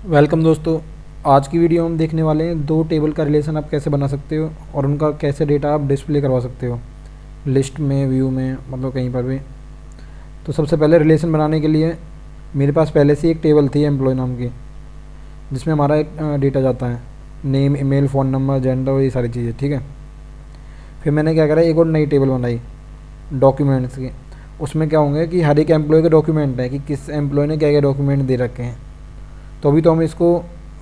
Welcome दोस्तों। आज की वीडियो हम देखने वाले हैं दो टेबल का रिलेशन आप कैसे बना सकते हो और उनका कैसे डेटा आप डिस्प्ले करवा सकते हो, लिस्ट में, व्यू में, मतलब कहीं पर भी। तो सबसे पहले रिलेशन बनाने के लिए मेरे पास पहले से एक टेबल थी एम्प्लॉय नाम की, जिसमें हमारा एक डेटा जाता है, name, email, phone number, gender और ये सारी चीज़ें। ठीक है। फिर मैंने क्या करा, एक और नई टेबल बनाई डॉक्यूमेंट्स की। उसमें क्या होंगे कि हर एक एम्प्लॉय के डॉक्यूमेंट है कि किस एम्प्लॉय ने क्या क्या डॉक्यूमेंट दे रखे हैं। तो अभी तो हम इसको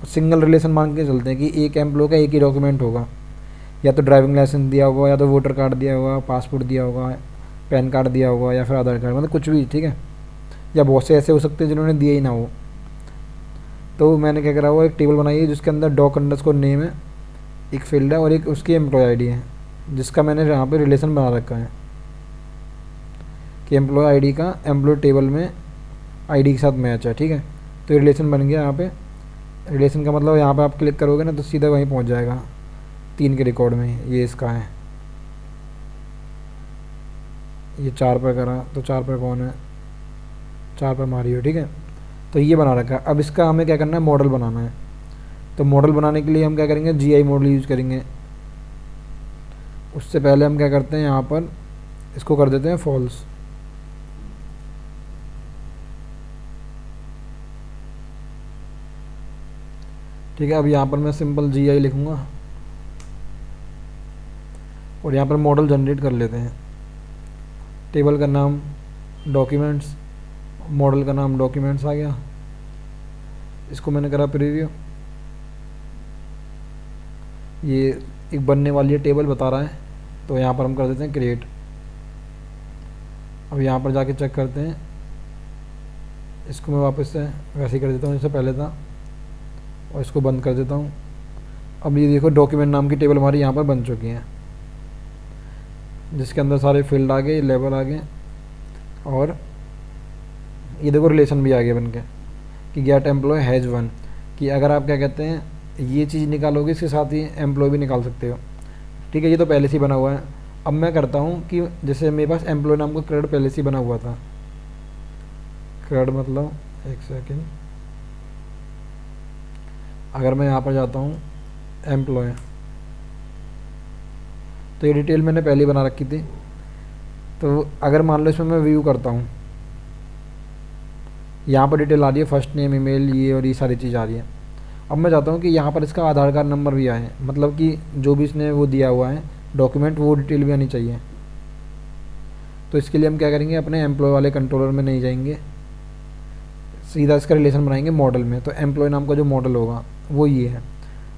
सिंगल रिलेशन मान के चलते हैं कि एक एम्प्लॉय का एक ही डॉक्यूमेंट होगा, या तो ड्राइविंग लाइसेंस दिया होगा, या तो वोटर कार्ड दिया होगा, पासपोर्ट दिया होगा, पैन कार्ड दिया होगा, या फिर आधार कार्ड, मतलब कुछ भी। ठीक है। या बहुत से ऐसे हो सकते हैं जिन्होंने दिए ही ना हो। तो मैंने क्या करा हुआ, एक टेबल बनाई है जिसके अंदर डॉक अंडरस्कोर नेम है, एक फील्ड है और एक उसकी एम्प्लॉय आईडी है, जिसका मैंने यहाँ पे रिलेशन बना रखा है कि एम्प्लॉय आईडी का एम्प्लॉय टेबल में आईडी के साथ मैच है। ठीक है। तो ये रिलेशन बन गया यहाँ पे। रिलेशन का मतलब यहाँ पे आप क्लिक करोगे ना तो सीधा वहीं पहुँच जाएगा 3 के रिकॉर्ड में। ये इसका है, ये 4 पर करा तो 4 पर कौन है, 4 पर मारियो। ठीक है। तो ये बना रखा है। अब इसका हमें क्या करना है, मॉडल बनाना है। तो मॉडल बनाने के लिए हम क्या करेंगे, जीआई मॉडल यूज़ करेंगे। उससे पहले हम क्या करते हैं, यहाँ पर इसको कर देते हैं फॉल्स। ठीक है। अब यहाँ पर मैं सिंपल जीआई लिखूँगा और यहाँ पर मॉडल जनरेट कर लेते हैं। टेबल का नाम डॉक्यूमेंट्स, मॉडल का नाम डॉक्यूमेंट्स आ गया। इसको मैंने करा प्रीव्यू। ये एक बनने वाली है टेबल बता रहा है, तो यहाँ पर हम कर देते हैं क्रिएट। अब यहाँ पर जाके चेक करते हैं। इसको मैं वापस से वैसे ही कर देता हूँ जैसे पहले था और इसको बंद कर देता हूँ। अब ये देखो डॉक्यूमेंट नाम की टेबल हमारी यहाँ पर बन चुकी है, जिसके अंदर सारे फील्ड आ गए, लेवल आ गए और ये देखो रिलेशन भी आ गया बन के कि गेट एम्प्लॉय हैज़ वन, कि अगर आप क्या कहते हैं ये चीज़ निकालोगे इसके साथ ही एम्प्लॉय भी निकाल सकते हो। ठीक है। ये तो पहले से ही बना हुआ है। अब मैं करता हूँ कि जैसे मेरे पास एम्प्लॉय नाम का क्रेड पहले से ही बना हुआ था। क्रेड मतलब, एक सेकेंड, अगर मैं यहाँ पर जाता हूँ एम्प्लॉय, तो ये डिटेल मैंने पहले ही बना रखी थी। तो अगर मान लो इसमें मैं व्यू करता हूँ, यहाँ पर डिटेल आ रही है, फर्स्ट नेम, ईमेल, ये और ये सारी चीज़ आ रही है। अब मैं चाहता हूँ कि यहाँ पर इसका आधार कार्ड नंबर भी आए, मतलब कि जो भी इसने वो दिया हुआ है डॉक्यूमेंट, वो डिटेल भी आनी चाहिए। तो इसके लिए हम क्या करेंगे, अपने एम्प्लॉय वाले कंट्रोलर में नहीं जाएंगे, सीधा इसका रिलेशन बनाएंगे मॉडल में। तो एम्प्लॉय नाम का जो मॉडल होगा वो ये है।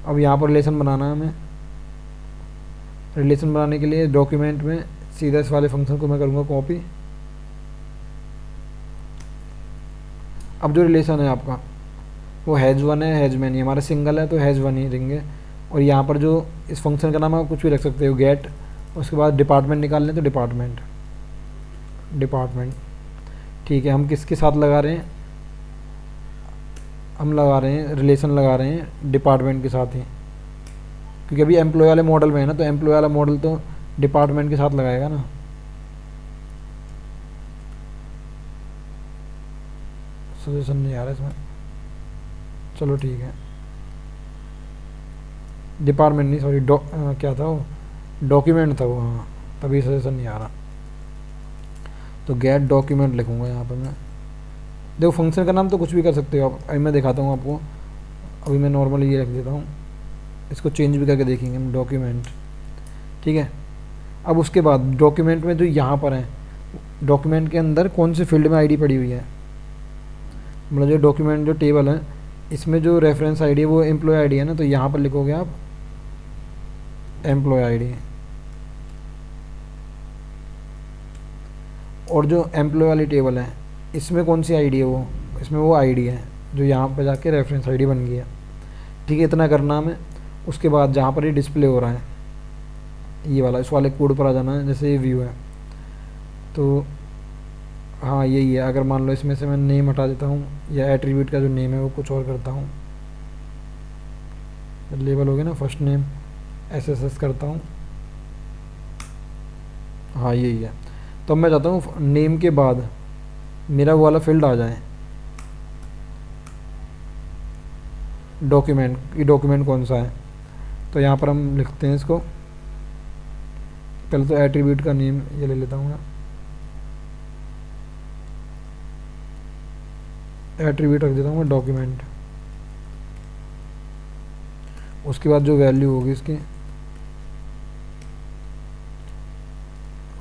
अब यहाँ पर रिलेशन बनाना है हमें। रिलेशन बनाने के लिए डॉक्यूमेंट में सीधा इस वाले फंक्शन को मैं करूँगा कॉपी। अब जो रिलेशन है आपका वो हैज़ वन है, हैज़ मैनी, हमारा सिंगल है तो हैज़ वन ही देंगे। और यहाँ पर जो इस फंक्शन का नाम है आप कुछ भी रख सकते हो, गेट, उसके बाद डिपार्टमेंट निकाल लें तो डिपार्टमेंट, डिपार्टमेंट। ठीक है। हम किसके साथ लगा रहे हैं, हम लगा रहे हैं रिलेशन, लगा रहे हैं डिपार्टमेंट के साथ ही, क्योंकि अभी एम्प्लॉय वाले मॉडल में है ना, तो एम्प्लॉय वाला मॉडल तो डिपार्टमेंट के साथ लगाएगा ना। सजेशन नहीं आ रहा इसमें, चलो ठीक है। डिपार्टमेंट नहीं, सॉरी, क्या था वो, डॉक्यूमेंट था वो, हाँ, तभी सजेशन नहीं आ रहा। तो गेट डॉक्यूमेंट लिखूँगा यहाँ पर मैं। देखो फंक्शन का नाम तो कुछ भी कर सकते हो आप, अभी मैं दिखाता हूँ आपको। अभी मैं नॉर्मली ये रख देता हूँ, इसको चेंज भी करके देखेंगे हम, डॉक्यूमेंट। ठीक है। अब उसके बाद डॉक्यूमेंट में जो यहाँ पर है, डॉक्यूमेंट के अंदर कौन से फील्ड में आईडी पड़ी हुई है, मतलब जो डॉक्यूमेंट जो टेबल है इसमें जो रेफरेंस आईडी है वो एम्प्लॉय आईडी है ना, तो यहाँ पर लिखोगे आप एम्प्लॉय आईडी। और जो एम्प्लॉय वाली टेबल है इसमें कौन सी आईडी है, वो इसमें वो आईडी है जो यहाँ पर जाके रेफरेंस आईडी बन गई है। ठीक है। इतना करना हमें। उसके बाद जहाँ पर ये डिस्प्ले हो रहा है ये वाला, इस वाले कोड पर आ जाना है। जैसे ये व्यू है तो हाँ यही है। अगर मान लो इसमें से मैं नेम हटा देता हूँ, या एट्रीब्यूट का जो नेम है वो कुछ और करता हूँ, लेबल हो गया ना, फर्स्ट नेम, एस करता हूँ, हाँ यही है। तो मैं चाहता हूँ नेम के बाद मेरा वो वाला फील्ड आ जाए, डॉक्यूमेंट, ये डॉक्यूमेंट कौन सा है, तो यहाँ पर हम लिखते हैं इसको। पहले तो एट्रीब्यूट का नेम ये ले लेता हूँ मैं, एट्रीब्यूट रख देता हूँ मैं डॉक्यूमेंट। उसके बाद जो वैल्यू होगी इसकी,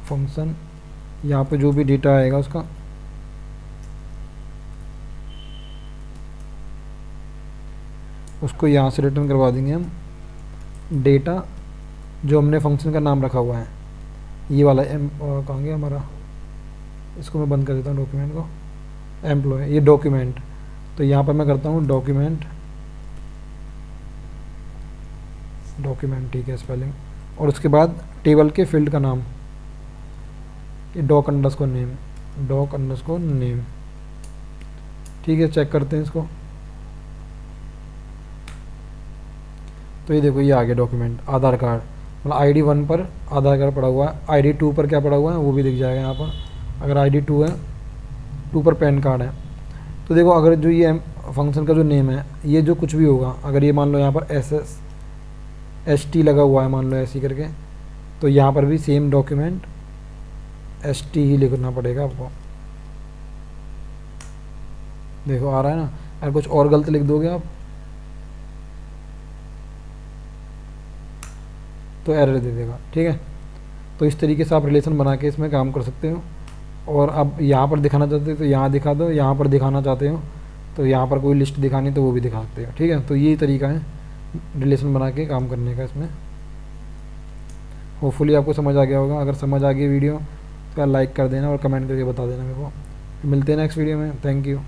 फंक्शन, यहाँ पे जो भी डेटा आएगा उसका उसको यहाँ से रिटर्न करवा देंगे हम। डेटा जो हमने फंक्शन का नाम रखा हुआ है, ये वाला कहाँ गया हमारा, इसको मैं बंद कर देता हूँ डॉक्यूमेंट को, एम्प्लॉय, ये डॉक्यूमेंट। तो यहाँ पर मैं करता हूँ डॉक्यूमेंट, डॉक्यूमेंट ठीक है स्पेलिंग, और उसके बाद टेबल के फील्ड का नाम, ये doc underscore name, doc underscore name. ठीक है, चेक करते हैं इसको। तो ये देखो ये आ गया डॉक्यूमेंट, आधार कार्ड, मतलब ID 1 पर आधार कार्ड पड़ा हुआ है, ID 2 पर क्या पड़ा हुआ है वो भी दिख जाएगा यहाँ पर। अगर ID 2 है, 2 पर पैन कार्ड है। तो देखो अगर जो ये फंक्शन का जो नेम है, ये जो कुछ भी होगा, अगर ये मान लो यहाँ पर ST लगा हुआ है, मान लो ऐसी करके, तो यहाँ पर भी सेम डॉक्यूमेंट ST ही लिखना पड़ेगा आपको। देखो आ रहा है ना, अगर कुछ और गलत लिख दोगे आप तो एरर दे देगा। ठीक है, तो इस तरीके से आप रिलेशन बना के इसमें काम कर सकते हो। और अब यहाँ पर दिखाना चाहते हो तो यहाँ दिखा दो, यहाँ पर दिखाना चाहते हो तो यहाँ पर कोई लिस्ट दिखानी तो वो भी दिखा सकते हो। ठीक है, तो यही तरीका है रिलेशन बना के काम करने का इसमें। होपफुली आपको समझ आ गया होगा। अगर समझ आ गई वीडियो तो लाइक कर देना और कमेंट करके बता देना मेरे को। मिलते हैं नेक्स्ट वीडियो में। Thank you.